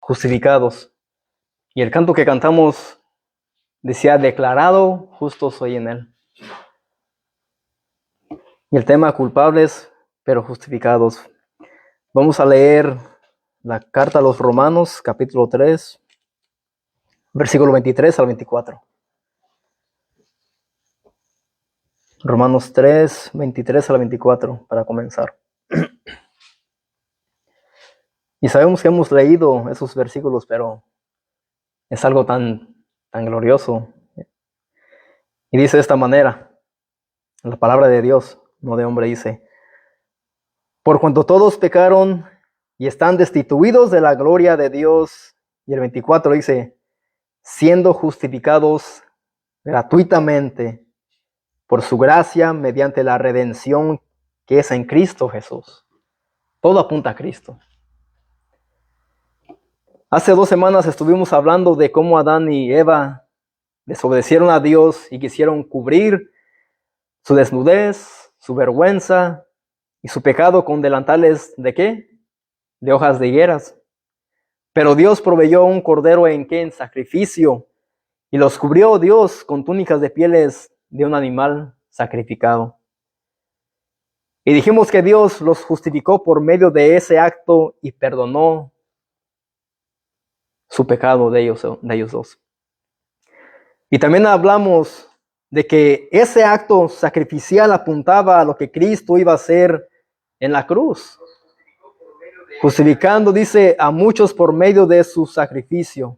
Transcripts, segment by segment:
justificados. Y el canto que cantamos decía, declarado justo soy en él. Y el tema, culpables, pero justificados. Vamos a leer la carta a los Romanos, capítulo 3, versículo 23 al 24. Romanos 3, 23 al 24, para comenzar. Y sabemos que hemos leído esos versículos, pero es algo tan glorioso. Y dice de esta manera, la palabra de Dios, no de hombre, dice: por cuanto todos pecaron y están destituidos de la gloria de Dios. Y el 24 dice, siendo justificados gratuitamente por su gracia mediante la redención que es en Cristo Jesús. Todo apunta a Cristo. Hace 2 semanas estuvimos hablando de cómo Adán y Eva desobedecieron a Dios y quisieron cubrir su desnudez, su vergüenza y su pecado con delantales ¿de qué? De hojas de higueras. Pero Dios proveyó un cordero en sacrificio, y los cubrió Dios con túnicas de pieles de un animal sacrificado. Y dijimos que Dios los justificó por medio de ese acto y perdonó su pecado de ellos dos. Y también hablamos de que ese acto sacrificial apuntaba a lo que Cristo iba a hacer en la cruz, justificando, dice, a muchos por medio de su sacrificio.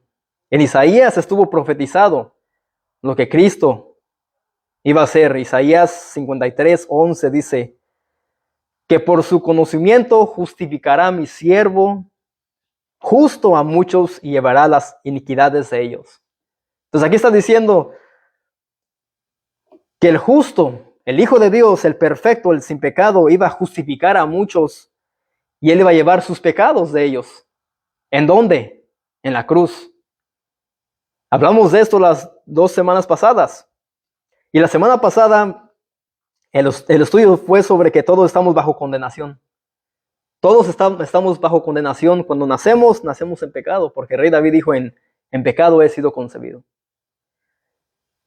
En Isaías estuvo profetizado lo que Cristo iba a hacer. Isaías 53, 11 dice, que por su conocimiento justificará mi siervo justo a muchos y llevará las iniquidades de ellos. Entonces aquí está diciendo que el justo, el Hijo de Dios, el perfecto, el sin pecado, iba a justificar a muchos y él iba a llevar sus pecados de ellos. ¿En dónde? En la cruz. Hablamos de esto las 2 semanas pasadas. Y la semana pasada el estudio fue sobre que todos estamos bajo condenación. Todos estamos bajo condenación. Cuando nacemos en pecado, porque el rey David dijo, en pecado he sido concebido.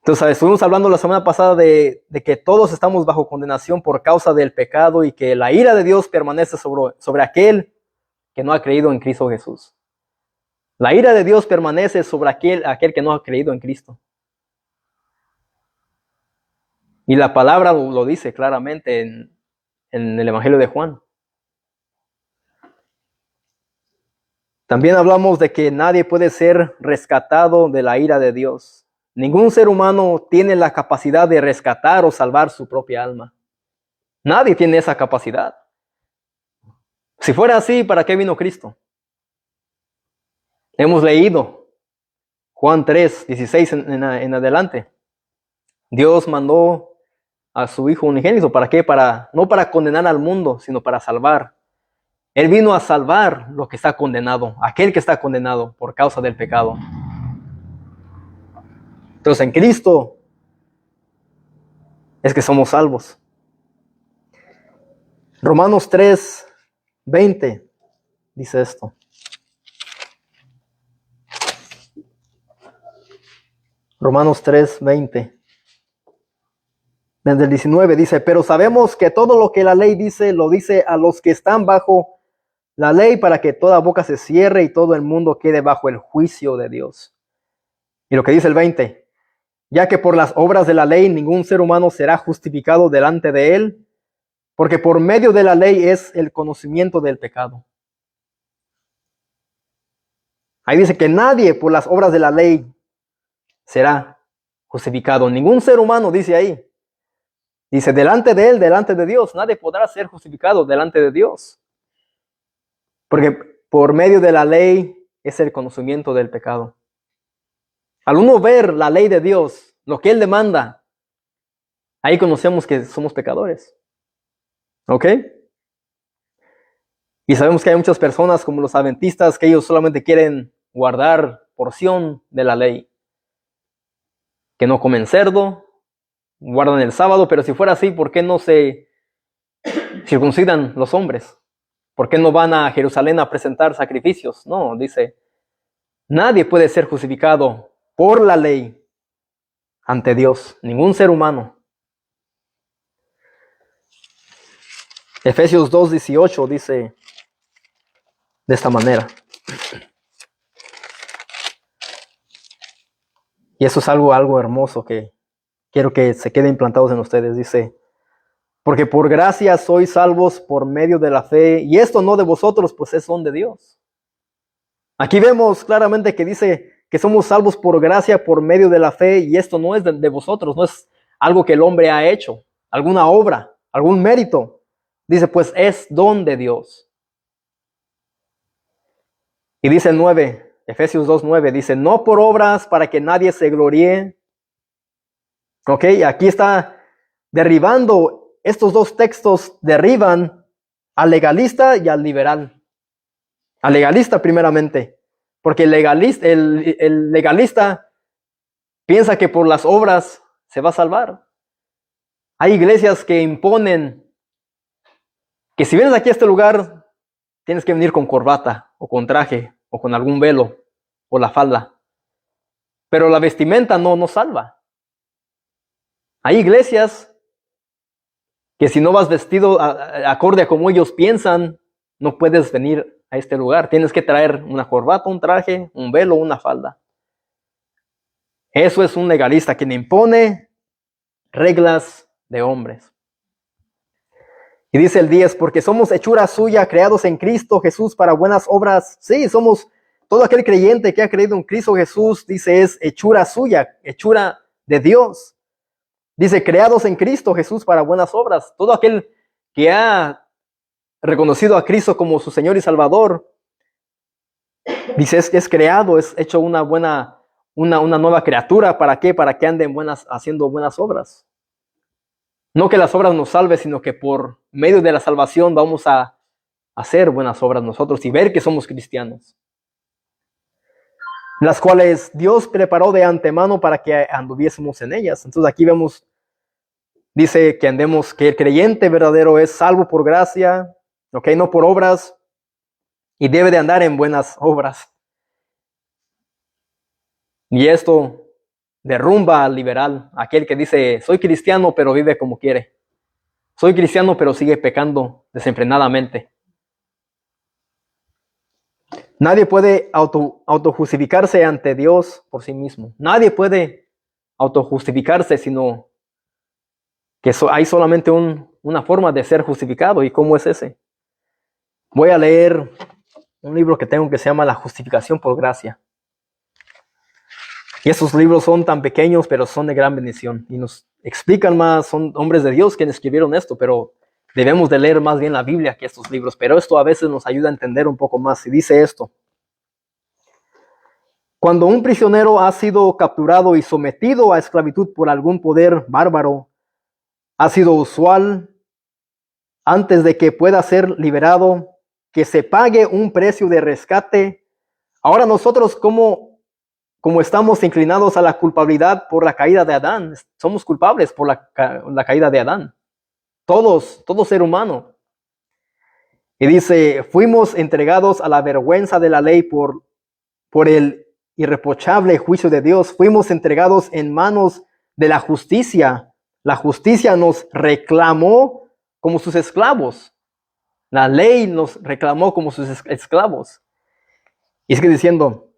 Entonces estuvimos hablando la semana pasada de que todos estamos bajo condenación por causa del pecado y que la ira de Dios permanece sobre aquel que no ha creído en Cristo Jesús. La ira de Dios permanece sobre aquel que no ha creído en Cristo. Y la palabra lo dice claramente en el Evangelio de Juan. También hablamos de que nadie puede ser rescatado de la ira de Dios. Ningún ser humano tiene la capacidad de rescatar o salvar su propia alma. Nadie tiene esa capacidad. Si fuera así, ¿para qué vino Cristo? Hemos leído Juan 3, 16 en adelante. Dios mandó a su Hijo unigénito. ¿Para qué? No para condenar al mundo, sino para salvar. Él vino a salvar lo que está condenado, aquel que está condenado por causa del pecado. Entonces en Cristo es que somos salvos. Romanos 3, 20 dice esto. Romanos 3, 20. Desde el 19 dice, pero sabemos que todo lo que la ley dice, lo dice a los que están bajo la ley, para que toda boca se cierre y todo el mundo quede bajo el juicio de Dios. Y lo que dice el 20, ya que por las obras de la ley ningún ser humano será justificado delante de él, porque por medio de la ley es el conocimiento del pecado. Ahí dice que nadie por las obras de la ley será justificado. Ningún ser humano, dice ahí. Dice, delante de él, delante de Dios, nadie podrá ser justificado delante de Dios. Porque por medio de la ley es el conocimiento del pecado. Al uno ver la ley de Dios, lo que Él demanda, ahí conocemos que somos pecadores. ¿Ok? Y sabemos que hay muchas personas como los adventistas que ellos solamente quieren guardar porción de la ley. Que no comen cerdo, guardan el sábado, pero si fuera así, ¿por qué no se circuncidan los hombres? ¿Por qué no van a Jerusalén a presentar sacrificios? No, dice, Nadie puede ser justificado por la ley ante Dios, ningún ser humano. Efesios 2:18 dice de esta manera. Y eso es algo hermoso que quiero que se quede implantados en ustedes. Dice, porque por gracia sois salvos por medio de la fe, y esto no de vosotros, pues es don de Dios. Aquí vemos claramente que dice que somos salvos por gracia por medio de la fe, y esto no es de vosotros, no es algo que el hombre ha hecho, alguna obra, algún mérito. Dice, pues es don de Dios. Y dice el 9, Efesios 2:9, dice, no por obras para que nadie se gloríe. Ok, aquí está derribando, estos dos textos derriban al legalista y al liberal. Al legalista primeramente, porque el legalista piensa que por las obras se va a salvar. Hay iglesias que imponen que si vienes aquí a este lugar, tienes que venir con corbata o con traje o con algún velo o la falda. Pero la vestimenta no salva. Hay iglesias que si no vas vestido acorde a como ellos piensan, no puedes venir a este lugar. Tienes que traer una corbata, un traje, un velo, una falda. Eso es un legalista quien impone reglas de hombres. Y dice el 10, porque somos hechura suya, creados en Cristo Jesús para buenas obras. Sí, somos todo aquel creyente que ha creído en Cristo Jesús, dice, es hechura suya, hechura de Dios. Dice, creados en Cristo Jesús para buenas obras. Todo aquel que ha reconocido a Cristo como su Señor y Salvador, dice, es creado, es hecho una nueva criatura. ¿Para qué? Para que anden haciendo buenas obras. No que las obras nos salven, sino que por medio de la salvación vamos a hacer buenas obras nosotros y ver que somos cristianos. Las cuales Dios preparó de antemano para que anduviésemos en ellas. Entonces aquí vemos, dice que andemos, que el creyente verdadero es salvo por gracia, ok, no por obras, y debe de andar en buenas obras. Y esto derrumba al liberal, aquel que dice, soy cristiano pero vive como quiere. Soy cristiano pero sigue pecando desenfrenadamente. Nadie puede autojustificarse ante Dios por sí mismo. Nadie puede autojustificarse, sino que hay solamente una forma de ser justificado. ¿Y cómo es ese? Voy a leer un libro que tengo que se llama La justificación por gracia. Y esos libros son tan pequeños, pero son de gran bendición. Y nos explican más, son hombres de Dios quienes escribieron esto, pero debemos de leer más bien la Biblia que estos libros. Pero esto a veces nos ayuda a entender un poco más. Y dice esto. Cuando un prisionero ha sido capturado y sometido a esclavitud por algún poder bárbaro, ha sido usual, antes de que pueda ser liberado, que se pague un precio de rescate. Ahora nosotros, como estamos inclinados a la culpabilidad por la caída de Adán, somos culpables por la caída de Adán. Todo ser humano. Y dice, fuimos entregados a la vergüenza de la ley por el irreprochable juicio de Dios. Fuimos entregados en manos de la justicia. La justicia nos reclamó como sus esclavos. La ley nos reclamó como sus esclavos. Y sigue diciendo,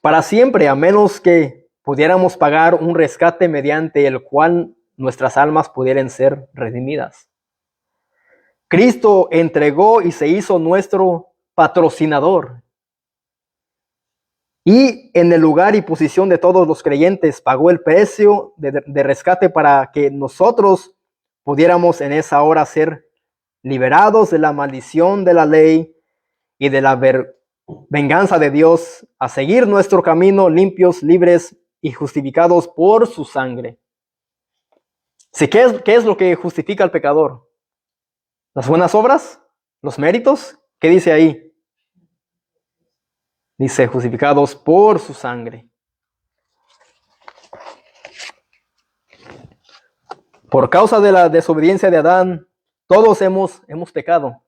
para siempre, a menos que pudiéramos pagar un rescate mediante el cual nuestras almas pudieran ser redimidas. Cristo entregó y se hizo nuestro patrocinador. Y en el lugar y posición de todos los creyentes pagó el precio de rescate para que nosotros pudiéramos en esa hora ser liberados de la maldición de la ley y de la venganza de Dios, a seguir nuestro camino limpios, libres y justificados por su sangre. ¿Sí? ¿Qué es lo que justifica al pecador? ¿Las buenas obras? ¿Los méritos? ¿Qué dice ahí? Dice, justificados por su sangre. Por causa de la desobediencia de Adán, todos hemos pecado.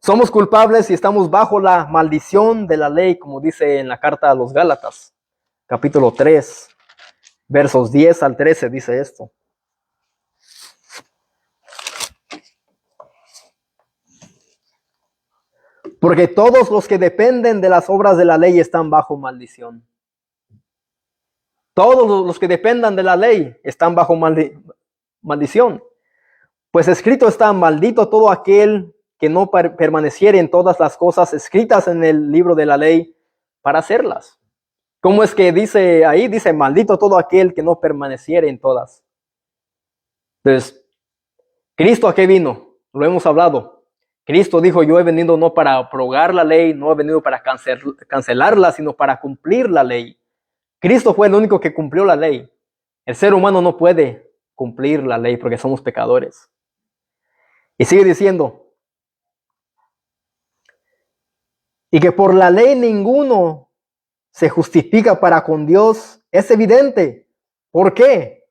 Somos culpables y estamos bajo la maldición de la ley, como dice en la carta a los Gálatas, capítulo 3, versos 10 al 13, dice esto. Porque todos los que dependen de las obras de la ley están bajo maldición. Todos los que dependan de la ley están bajo maldición. Pues escrito está: maldito todo aquel que no permaneciere en todas las cosas escritas en el libro de la ley para hacerlas. ¿Cómo es que dice ahí? Dice: maldito todo aquel que no permaneciere en todas. Entonces, ¿Cristo a qué vino? Lo hemos hablado. Cristo dijo: yo he venido no para abrogar la ley, no he venido para cancelarla, sino para cumplir la ley. Cristo fue el único que cumplió la ley. El ser humano no puede cumplir la ley porque somos pecadores. Y sigue diciendo, y que por la ley ninguno se justifica para con Dios, es evidente. ¿Por qué?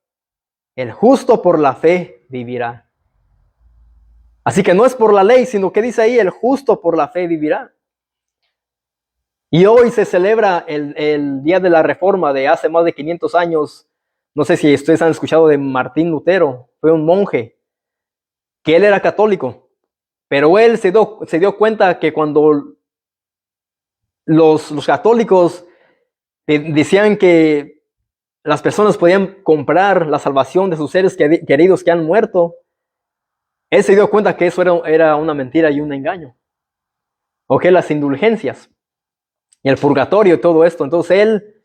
El justo por la fe vivirá. Así que no es por la ley, sino que dice ahí: el justo por la fe vivirá. Y hoy se celebra el Día de la Reforma de hace más de 500 años. No sé si ustedes han escuchado de Martín Lutero. Fue un monje, que él era católico, pero él se dio cuenta que cuando los católicos decían que las personas podían comprar la salvación de sus seres queridos que han muerto, él se dio cuenta que eso era una mentira y un engaño. O que las indulgencias y el purgatorio y todo esto. Entonces él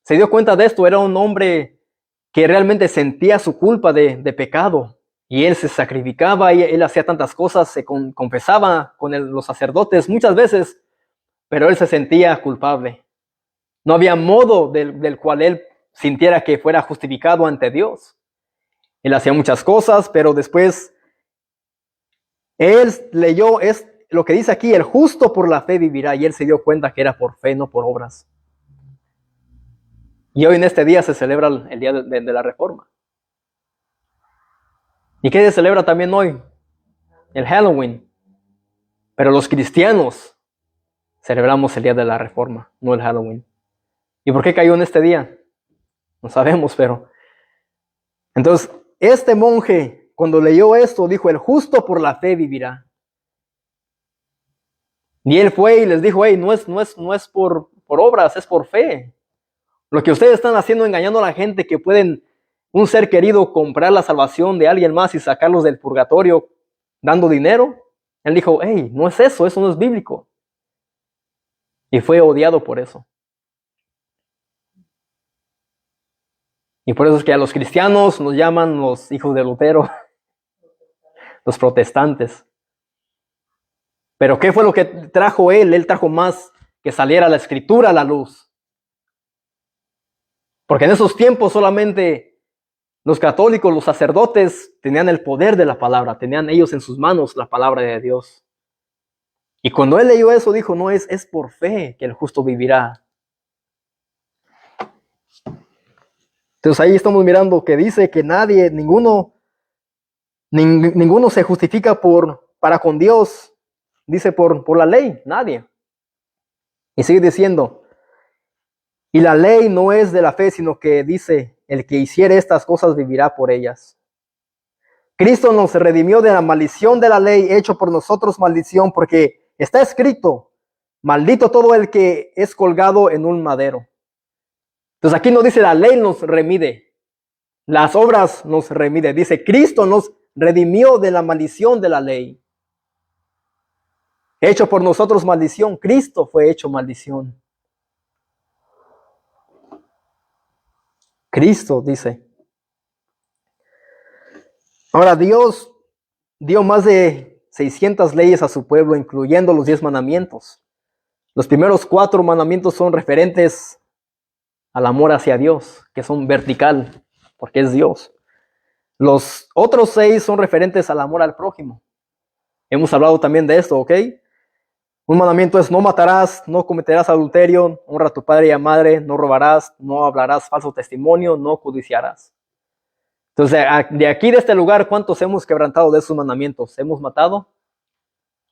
se dio cuenta de esto. Era un hombre que realmente sentía su culpa de pecado. Y él se sacrificaba y él hacía tantas cosas, se confesaba con los sacerdotes muchas veces, pero él se sentía culpable. No había modo del cual él sintiera que fuera justificado ante Dios. Él hacía muchas cosas, pero después él leyó lo que dice aquí: el justo por la fe vivirá, y él se dio cuenta que era por fe, no por obras. Y hoy en este día se celebra el día de la Reforma. ¿Y qué se celebra también hoy? El Halloween. Pero los cristianos celebramos el día de la Reforma, no el Halloween. ¿Y por qué cayó en este día? No sabemos, pero... Entonces, este monje, cuando leyó esto, dijo: el justo por la fe vivirá. Y él fue y les dijo: hey, no es por obras, es por fe. Lo que ustedes están haciendo, engañando a la gente que pueden, un ser querido, comprar la salvación de alguien más y sacarlos del purgatorio dando dinero. Él dijo: hey, no es eso no es bíblico. Y fue odiado por eso. Y por eso es que a los cristianos nos llaman los hijos de Lutero, los protestantes. Pero ¿qué fue lo que trajo él? Él trajo más que saliera la escritura a la luz. Porque en esos tiempos solamente los católicos, los sacerdotes, tenían el poder de la palabra, tenían ellos en sus manos la palabra de Dios. Y cuando él leyó eso, dijo: no, es por fe que el justo vivirá. Entonces ahí estamos mirando que dice que ninguno se justifica para con Dios. Dice por la ley, nadie. Y sigue diciendo: y la ley no es de la fe, sino que dice: el que hiciere estas cosas vivirá por ellas. Cristo nos redimió de la maldición de la ley, hecho por nosotros maldición, porque está escrito: maldito todo el que es colgado en un madero. Entonces aquí no dice la ley nos remide, las obras nos remide. Dice: Cristo nos redimió de la maldición de la ley. Hecho por nosotros maldición. Cristo fue hecho maldición. Cristo, dice. Ahora, Dios dio más de 600 leyes a su pueblo, incluyendo los 10 mandamientos. Los primeros 4 mandamientos son referentes al amor hacia Dios, que son vertical, porque es Dios. Los otros 6 son referentes al amor al prójimo. Hemos hablado también de esto, ¿ok? Un mandamiento es: no matarás, no cometerás adulterio, honra a tu padre y a madre, no robarás, no hablarás falso testimonio, no codiciarás. Entonces, de aquí, de este lugar, ¿cuántos hemos quebrantado de esos mandamientos? ¿Hemos matado?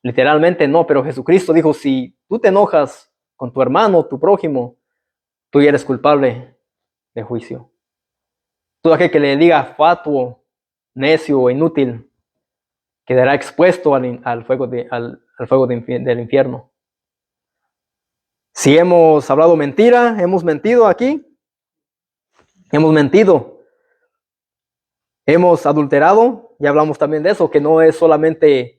Literalmente no, pero Jesucristo dijo, si tú te enojas con tu hermano, tu prójimo, tú ya eres culpable de juicio. Todo aquel que le diga fatuo, necio o inútil, quedará expuesto al fuego del infierno. Si hemos hablado mentira, hemos mentido aquí, hemos mentido, hemos adulterado, ya hablamos también de eso, que no es solamente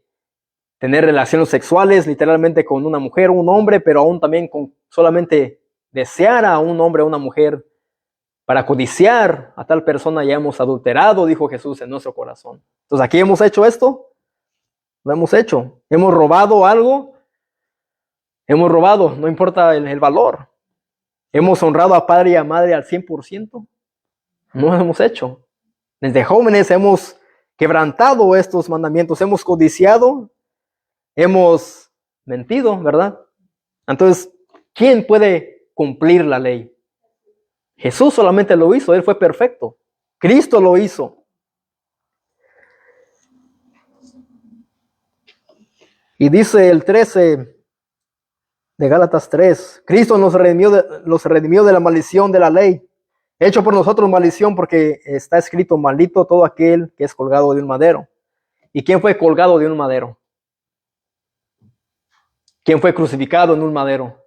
tener relaciones sexuales literalmente con una mujer o un hombre, pero aún también con solamente desear a un hombre o una mujer para codiciar a tal persona, ya hemos adulterado, dijo Jesús, en nuestro corazón. Entonces, ¿aquí hemos hecho esto? Lo hemos hecho. ¿Hemos robado algo? Hemos robado, no importa el valor. ¿Hemos honrado a padre y a madre al 100%? No lo hemos hecho. Desde jóvenes hemos quebrantado estos mandamientos, hemos codiciado, hemos mentido, ¿verdad? Entonces, ¿quién puede cumplir la ley? Jesús solamente lo hizo, Él fue perfecto. Cristo lo hizo. Y dice el 13 de Gálatas 3, Cristo los redimió de la maldición de la ley, hecho por nosotros maldición, porque está escrito, maldito todo aquel que es colgado de un madero. ¿Y quién fue colgado de un madero? ¿Quién fue crucificado en un madero?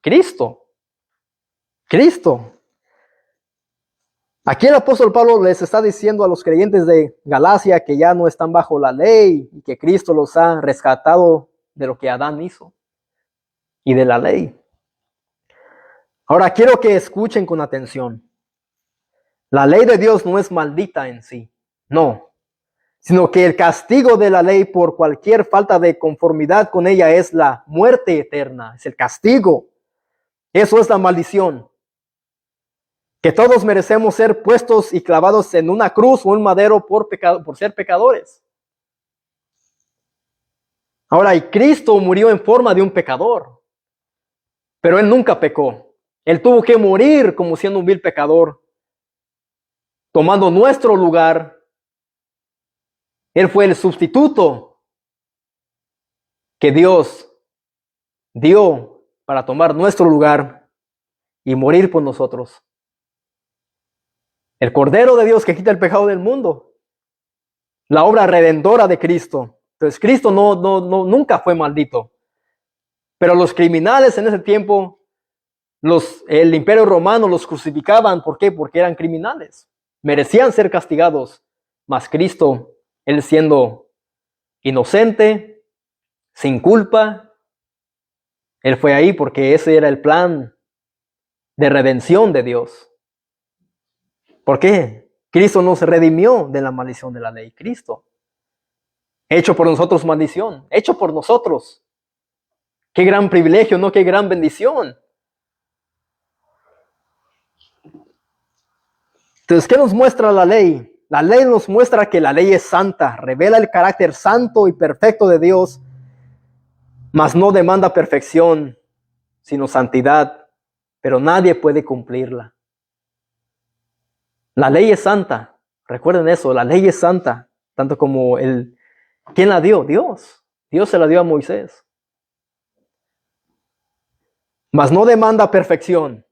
Cristo. Cristo. Aquí el apóstol Pablo les está diciendo a los creyentes de Galacia que ya no están bajo la ley y que Cristo los ha rescatado de lo que Adán hizo y de la ley. Ahora quiero que escuchen con atención. La ley de Dios no es maldita en sí, no, sino que el castigo de la ley por cualquier falta de conformidad con ella es la muerte eterna, es el castigo. Eso es la maldición. Que todos merecemos ser puestos y clavados en una cruz o un madero por ser pecadores. Ahora, y Cristo murió en forma de un pecador, pero Él nunca pecó. Él tuvo que morir como siendo un vil pecador, tomando nuestro lugar. Él fue el sustituto que Dios dio para tomar nuestro lugar y morir por nosotros. El Cordero de Dios que quita el pecado del mundo. La obra redentora de Cristo. Entonces Cristo nunca fue maldito. Pero los criminales en ese tiempo, el imperio romano los crucificaban. ¿Por qué? Porque eran criminales. Merecían ser castigados. Mas Cristo, Él siendo inocente, sin culpa, Él fue ahí porque ese era el plan de redención de Dios. ¿Por qué? Cristo nos redimió de la maldición de la ley. Cristo. Hecho por nosotros maldición. Hecho por nosotros. Qué gran privilegio, ¿no? Qué gran bendición. Entonces, ¿qué nos muestra la ley? La ley nos muestra que la ley es santa. Revela el carácter santo y perfecto de Dios. Mas no demanda perfección, sino santidad. Pero nadie puede cumplirla. La ley es santa, recuerden eso, la ley es santa, tanto como ¿quién la dio? Dios. Dios se la dio a Moisés. Mas no demanda perfección.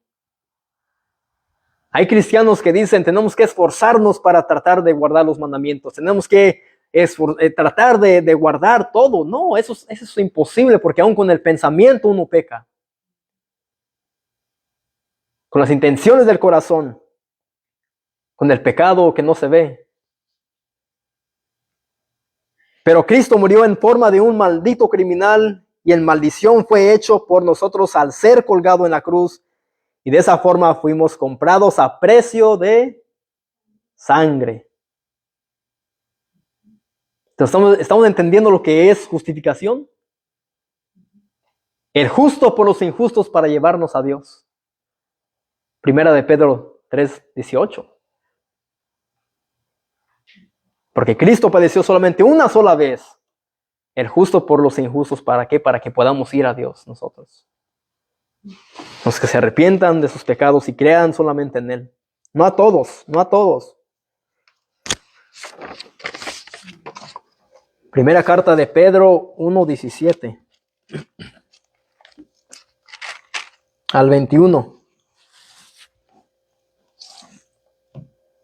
Hay cristianos que dicen, tenemos que esforzarnos para tratar de guardar los mandamientos, tenemos que tratar de guardar todo. No, eso es imposible, porque aún con el pensamiento uno peca. Con las intenciones del corazón. Con el pecado que no se ve. Pero Cristo murió en forma de un maldito criminal y en maldición fue hecho por nosotros al ser colgado en la cruz. Y de esa forma fuimos comprados a precio de sangre. Entonces, ¿estamos entendiendo lo que es justificación? El justo por los injustos para llevarnos a Dios. Primera de Pedro 3:18. Porque Cristo padeció solamente una sola vez. El justo por los injustos, ¿para qué? Para que podamos ir a Dios nosotros. Los que se arrepientan de sus pecados y crean solamente en Él. No a todos, no a todos. Primera carta de Pedro 1:17 al 21.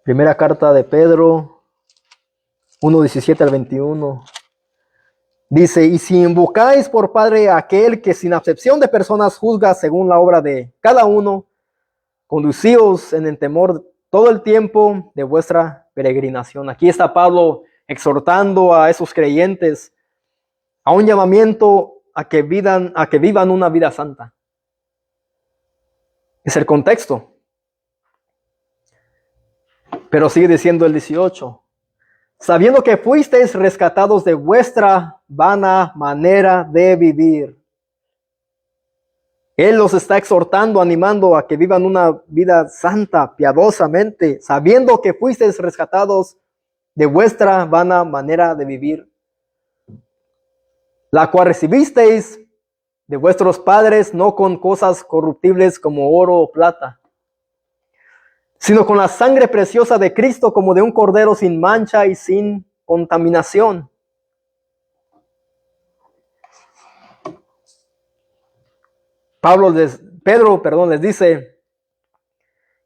Primera carta de Pedro 1:17 al 21. Dice, y si invocáis por Padre a aquel que sin acepción de personas juzga según la obra de cada uno, conducíos en el temor todo el tiempo de vuestra peregrinación. Aquí está Pablo exhortando a esos creyentes a un llamamiento a que vivan una vida santa. Es el contexto. Pero sigue diciendo el 18. Sabiendo que fuisteis rescatados de vuestra vana manera de vivir. Él los está exhortando, animando a que vivan una vida santa, piadosamente, sabiendo que fuisteis rescatados de vuestra vana manera de vivir, la cual recibisteis de vuestros padres, no con cosas corruptibles como oro o plata, sino con la sangre preciosa de Cristo, como de un cordero sin mancha y sin contaminación. Pedro les dice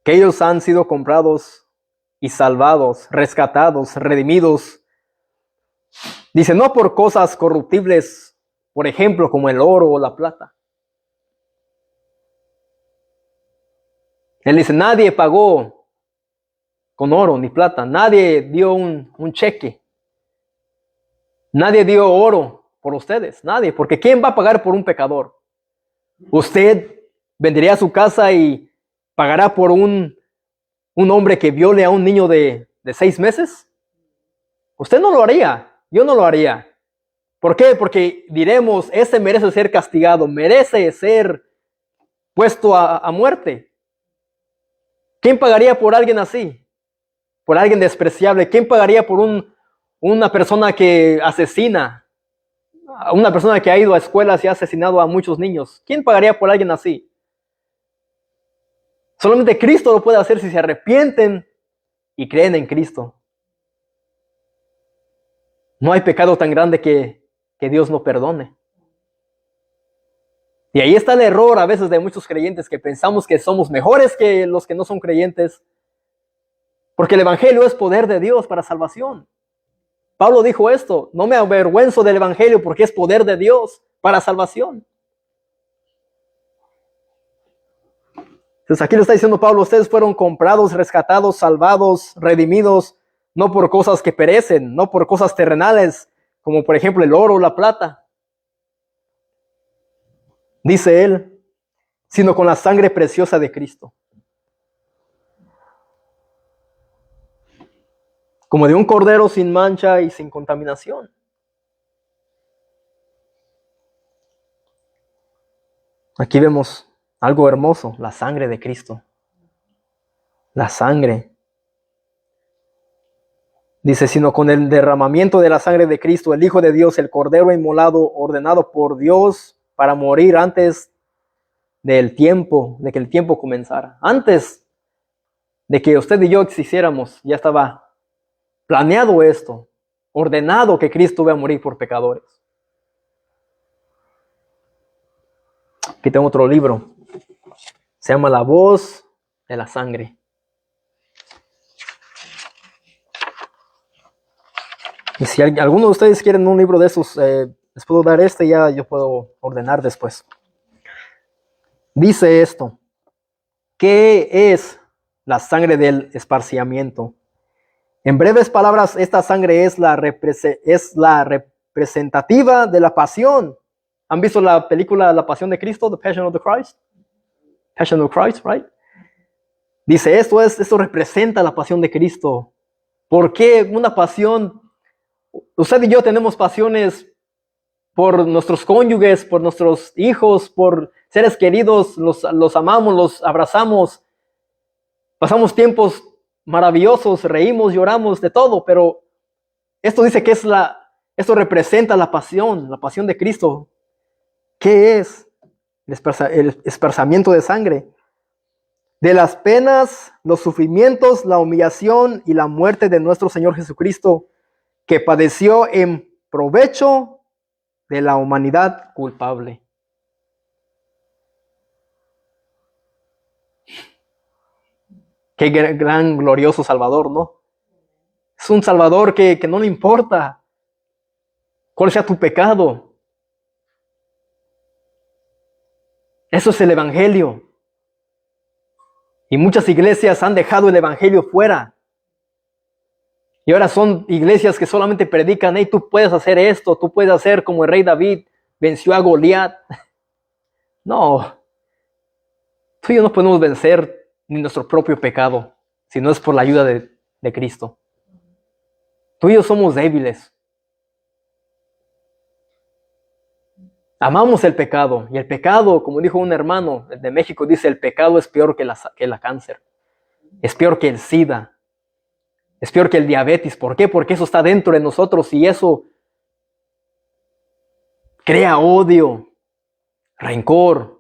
que ellos han sido comprados y salvados, rescatados, redimidos. Dice, no por cosas corruptibles, por ejemplo, como el oro o la plata. Él dice, nadie pagó con oro ni plata, nadie dio un cheque, nadie dio oro por ustedes, nadie, porque ¿quién va a pagar por un pecador? ¿Usted vendería su casa y pagará por un hombre que viole a un niño de 6 meses? Usted no lo haría, yo no lo haría. ¿Por qué? Porque diremos, ese merece ser castigado, merece ser puesto a muerte. ¿Quién pagaría por alguien así? Por alguien despreciable. ¿Quién pagaría por una persona que asesina? Una persona que ha ido a escuelas y ha asesinado a muchos niños. ¿Quién pagaría por alguien así? Solamente Cristo lo puede hacer si se arrepienten y creen en Cristo. No hay pecado tan grande que Dios no perdone. Y ahí está el error a veces de muchos creyentes que pensamos que somos mejores que los que no son creyentes. Porque el evangelio es poder de Dios para salvación. Pablo dijo esto, no me avergüenzo del evangelio porque es poder de Dios para salvación. Entonces aquí le está diciendo Pablo, ustedes fueron comprados, rescatados, salvados, redimidos, no por cosas que perecen, no por cosas terrenales, como por ejemplo el oro o la plata. Dice él, sino con la sangre preciosa de Cristo. Como de un cordero sin mancha y sin contaminación. Aquí vemos algo hermoso, la sangre de Cristo. La sangre. Dice, sino con el derramamiento de la sangre de Cristo, el Hijo de Dios, el Cordero inmolado, ordenado por Dios para morir antes del tiempo, de que el tiempo comenzara. Antes de que usted y yo existiéramos, ya estaba planeado esto, ordenado que Cristo iba a morir por pecadores. Aquí tengo otro libro, se llama La voz de la sangre. Y si alguno de ustedes quieren un libro de esos, les puedo dar este, ya yo puedo ordenar después. Dice esto, ¿qué es la sangre del esparciamiento? En breves palabras, esta sangre es la representativa de la pasión. ¿Han visto la película La Pasión de Cristo, The Passion of the Christ? Passion of Christ, right? Dice, esto representa la pasión de Cristo. ¿Por qué una pasión? Usted y yo tenemos pasiones por nuestros cónyuges, por nuestros hijos, por seres queridos, los amamos, los abrazamos, pasamos tiempos maravillosos, reímos, lloramos, de todo, pero esto dice que esto representa la pasión de Cristo. ¿Qué es? El esparcimiento de sangre. De las penas, los sufrimientos, la humillación y la muerte de nuestro Señor Jesucristo, que padeció en provecho de la humanidad culpable. Qué gran, glorioso Salvador, ¿no? Es un Salvador que no le importa cuál sea tu pecado. Eso es el Evangelio. Y muchas iglesias han dejado el Evangelio fuera. Y ahora son iglesias que solamente predican, hey, tú puedes hacer esto, tú puedes hacer como el rey David venció a Goliat. No, tú y yo no podemos vencer ni nuestro propio pecado, si no es por la ayuda de Cristo. Tú y yo somos débiles. Amamos el pecado. Y el pecado, como dijo un hermano de México, dice, el pecado es peor que la cáncer. Es peor que el SIDA. Es peor que el diabetes. ¿Por qué? Porque eso está dentro de nosotros y eso crea odio, rencor,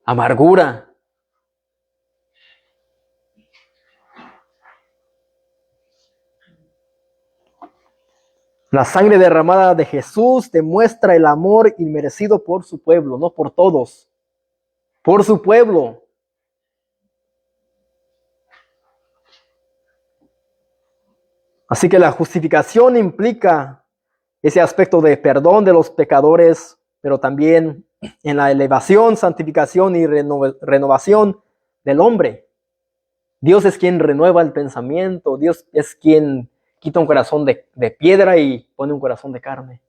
amargura. La sangre derramada de Jesús demuestra el amor inmerecido por su pueblo, no por todos, por su pueblo. Así que la justificación implica ese aspecto de perdón de los pecadores, pero también en la elevación, santificación y renovación del hombre. Dios es quien renueva el pensamiento, Dios es quien quita un corazón de piedra y pone un corazón de carne.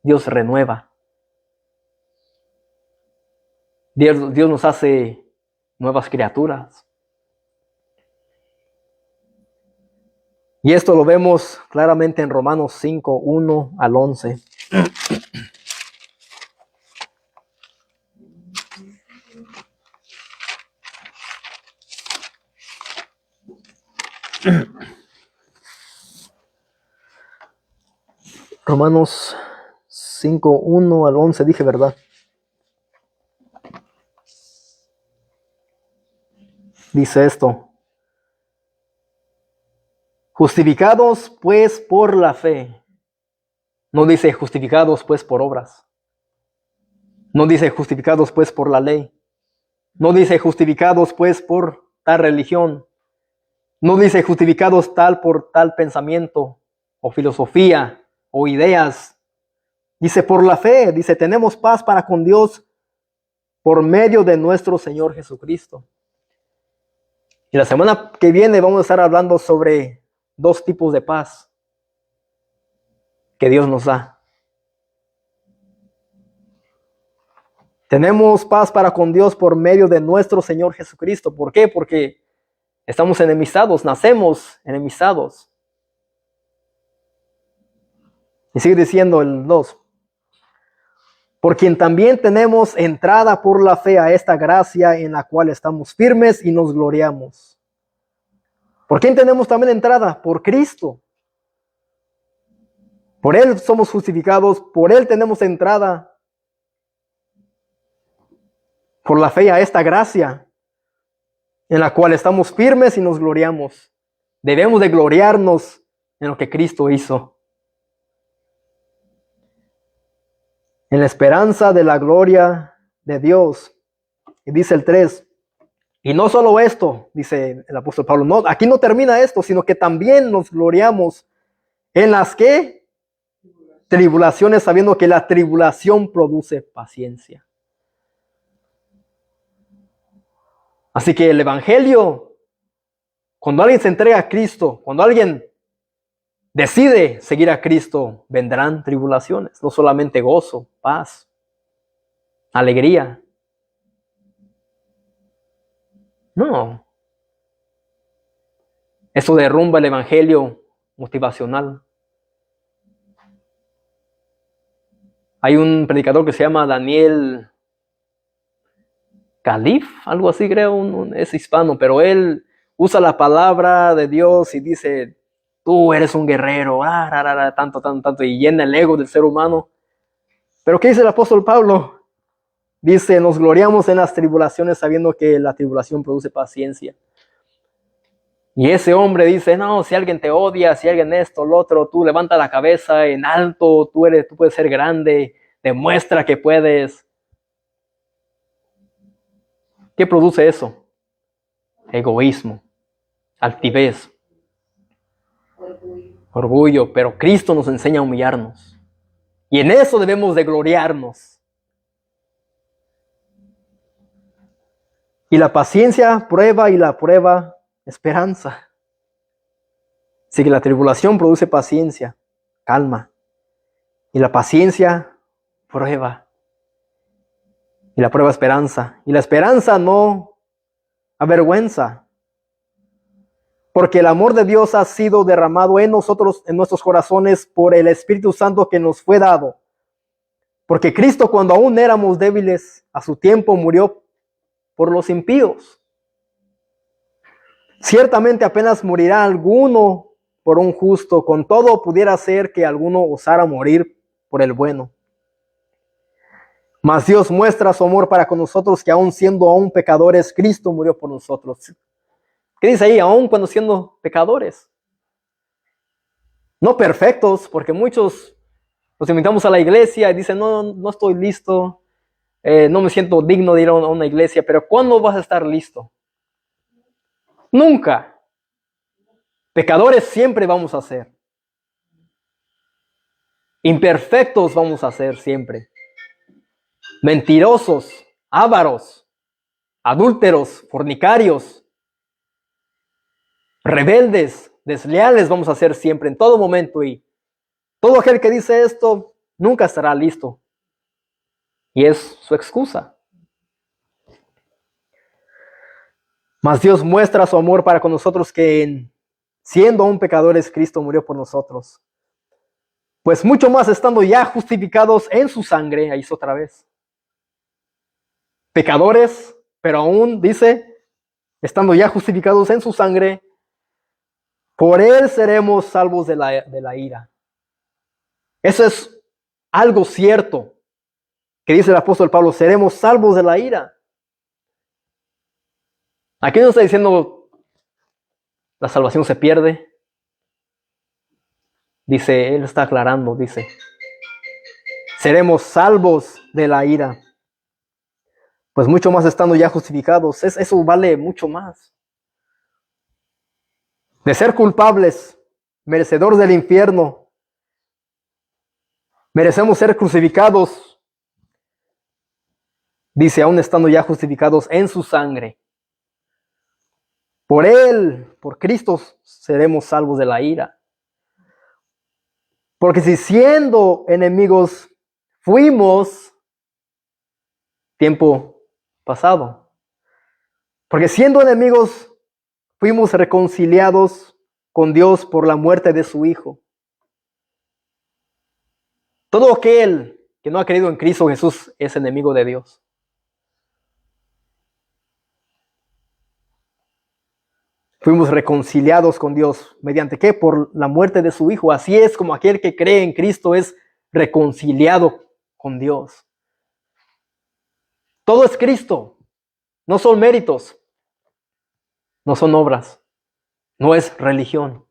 Dios renueva. Dios nos hace nuevas criaturas. Y esto lo vemos claramente en Romanos 5, 1 al 11. Romanos 5, 1 al 11, dije, ¿verdad? Dice esto: justificados pues por la fe. No dice justificados pues por obras. No dice justificados pues por la ley. No dice justificados pues por tal religión. No dice justificados tal por tal pensamiento o filosofía o ideas. Dice por la fe, dice tenemos paz para con Dios por medio de nuestro Señor Jesucristo. Y la semana que viene vamos a estar hablando sobre dos tipos de paz que Dios nos da. Tenemos paz para con Dios por medio de nuestro Señor Jesucristo. ¿Por qué? Porque estamos enemistados, nacemos enemistados. Y sigue diciendo el 2. Por quien también tenemos entrada por la fe a esta gracia en la cual estamos firmes y nos gloriamos. ¿Por quién tenemos también entrada? Por Cristo. Por Él somos justificados, por Él tenemos entrada. Por la fe a esta gracia en la cual estamos firmes y nos gloriamos. Debemos de gloriarnos en lo que Cristo hizo. En la esperanza de la gloria de Dios. Y dice el 3. Y no solo esto, dice el apóstol Pablo, no, aquí no termina esto, sino que también nos gloriamos en las que tribulaciones, sabiendo que la tribulación produce paciencia. Así que el Evangelio, cuando alguien se entrega a Cristo, cuando alguien decide seguir a Cristo, vendrán tribulaciones, no solamente gozo, paz, alegría. No. Eso derrumba el Evangelio motivacional. Hay un predicador que se llama Daniel Calif, algo así creo, es hispano, pero él usa la palabra de Dios y dice, tú eres un guerrero, tanto, y llena el ego del ser humano. Pero ¿qué dice el apóstol Pablo? Dice, nos gloriamos en las tribulaciones sabiendo que la tribulación produce paciencia. Y ese hombre dice, no, si alguien te odia, si alguien esto, lo otro, tú levanta la cabeza en alto, tú puedes ser grande, demuestra que puedes. ¿Qué produce eso? Egoísmo, altivez, orgullo, pero Cristo nos enseña a humillarnos. Y en eso debemos de gloriarnos. Y la paciencia prueba y la prueba esperanza. Así que la tribulación produce paciencia, calma. Y la paciencia prueba. Y la prueba esperanza. Y la esperanza no avergüenza. Porque el amor de Dios ha sido derramado en nosotros, en nuestros corazones, por el Espíritu Santo que nos fue dado. Porque Cristo, cuando aún éramos débiles, a su tiempo murió por los impíos. Ciertamente apenas morirá alguno por un justo, con todo pudiera ser que alguno osara morir por el bueno. Mas Dios muestra su amor para con nosotros, que aun siendo aún pecadores, Cristo murió por nosotros. ¿Qué dice ahí? Aún cuando siendo pecadores. No perfectos, porque muchos nos invitamos a la iglesia y dicen, no estoy listo, no me siento digno de ir a una iglesia, pero ¿cuándo vas a estar listo? Nunca. Pecadores siempre vamos a ser. Imperfectos vamos a ser siempre. Mentirosos, ávaros, adúlteros, fornicarios, rebeldes, desleales vamos a ser siempre, en todo momento. Y todo aquel que dice esto nunca estará listo. Y es su excusa. Mas Dios muestra su amor para con nosotros, que siendo aún pecadores, Cristo murió por nosotros. Pues mucho más estando ya justificados en su sangre, ahí es otra vez. Pecadores, pero aún dice, estando ya justificados en su sangre, por él seremos salvos de la ira. Eso es algo cierto que dice el apóstol Pablo, seremos salvos de la ira. Aquí no está diciendo la salvación se pierde. Dice, él está aclarando, dice, seremos salvos de la ira. Pues mucho más estando ya justificados. Eso vale mucho más. De ser culpables, merecedores del infierno, merecemos ser crucificados. Dice, aún estando ya justificados en su sangre. Por él, por Cristo, seremos salvos de la ira. Porque si siendo enemigos fuimos, tiempo pasado, porque siendo enemigos fuimos reconciliados con Dios por la muerte de su Hijo. Todo aquel que no ha creído en Cristo Jesús es enemigo de Dios. Fuimos reconciliados con Dios. ¿Mediante qué? Por la muerte de su Hijo. Así es como aquel que cree en Cristo es reconciliado con Dios. Todo es Cristo. No son méritos. No son obras. No es religión.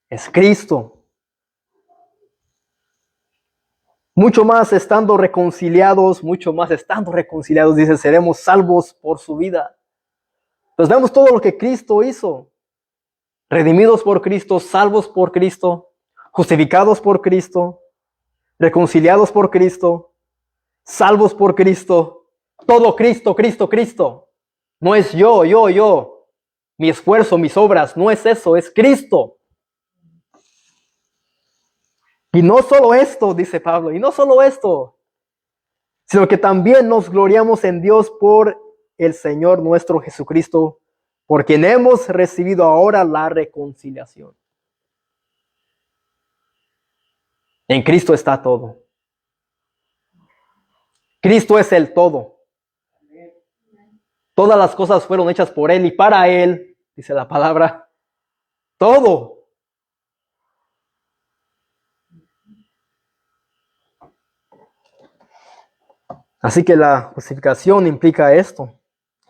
Es Cristo. Mucho más estando reconciliados, dice, seremos salvos por su vida. Entonces vemos todo lo que Cristo hizo. Redimidos por Cristo, salvos por Cristo, justificados por Cristo, reconciliados por Cristo, salvos por Cristo. Todo Cristo, Cristo, Cristo. No es yo, mi esfuerzo, mis obras. No es eso, es Cristo. Y no solo esto, dice Pablo, y no solo esto, sino que también nos gloriamos en Dios por el Señor nuestro Jesucristo, por quien hemos recibido ahora la reconciliación. En Cristo está todo. Cristo es el todo. Todas las cosas fueron hechas por Él y para Él, dice la palabra, todo. Así que la justificación implica esto,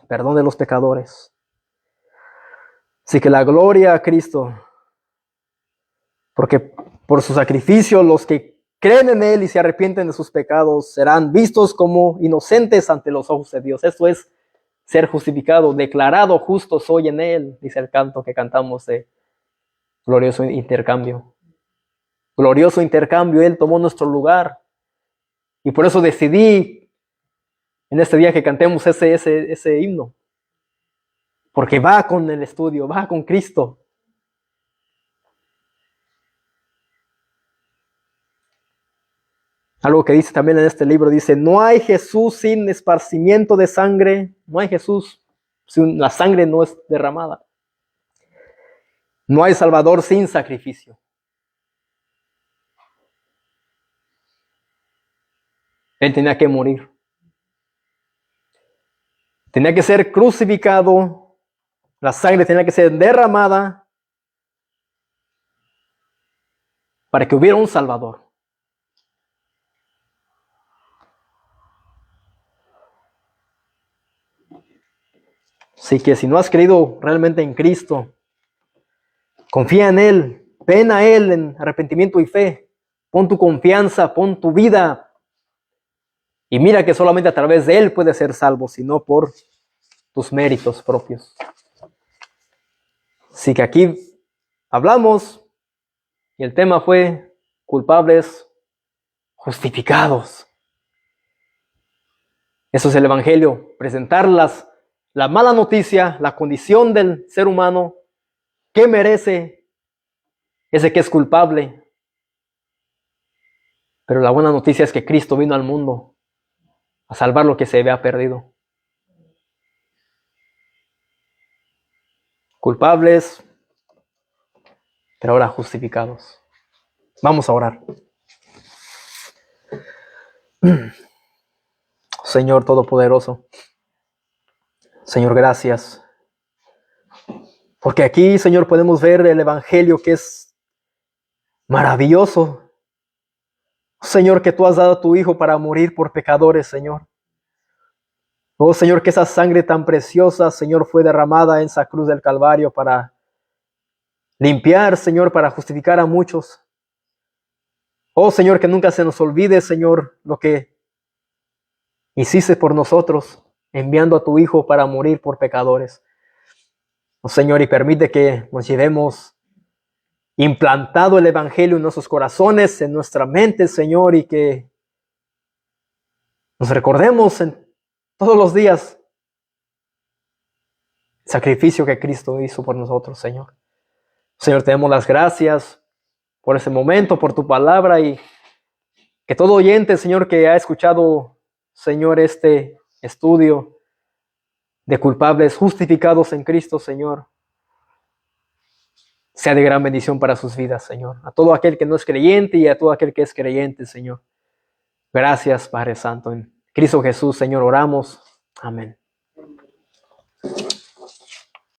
perdón de los pecadores. Así que la gloria a Cristo, porque por su sacrificio los que creen en Él y se arrepienten de sus pecados serán vistos como inocentes ante los ojos de Dios. Esto es ser justificado, declarado justo soy en Él, dice el canto que cantamos de glorioso intercambio. Glorioso intercambio, Él tomó nuestro lugar. Y por eso decidí en este día que cantemos ese himno. Porque va con el estudio, va con Cristo. Algo que dice también en este libro, dice, no hay Jesús sin esparcimiento de sangre, no hay Jesús si la sangre no es derramada. No hay Salvador sin sacrificio. Él tenía que morir. Tenía que ser crucificado, la sangre tenía que ser derramada para que hubiera un Salvador. Así que si no has creído realmente en Cristo, confía en Él, ven a Él en arrepentimiento y fe, pon tu confianza, pon tu vida y mira que solamente a través de Él puedes ser salvo, sino por tus méritos propios. Así que aquí hablamos y el tema fue culpables justificados. Eso es el Evangelio, presentar la mala noticia, la condición del ser humano, que merece ese que es culpable. Pero la buena noticia es que Cristo vino al mundo a salvar lo que se había perdido. Culpables, pero ahora justificados. Vamos a orar. Señor Todopoderoso, Señor, gracias. Porque aquí, Señor, podemos ver el Evangelio que es maravilloso. Señor, que tú has dado a tu Hijo para morir por pecadores, Señor. Oh, Señor, que esa sangre tan preciosa, Señor, fue derramada en esa cruz del Calvario para limpiar, Señor, para justificar a muchos. Oh, Señor, que nunca se nos olvide, Señor, lo que hiciste por nosotros, enviando a tu Hijo para morir por pecadores. Oh, Señor, y permite que nos llevemos implantado el Evangelio en nuestros corazones, en nuestra mente, Señor, y que nos recordemos en todos los días el sacrificio que Cristo hizo por nosotros, Señor. Señor, te damos las gracias por ese momento, por tu palabra, y que todo oyente, Señor, que ha escuchado, Señor, este estudio de culpables justificados en Cristo, Señor, sea de gran bendición para sus vidas, Señor. A todo aquel que no es creyente y a todo aquel que es creyente, Señor. Gracias, Padre Santo. En Cristo Jesús, Señor, oramos. Amén.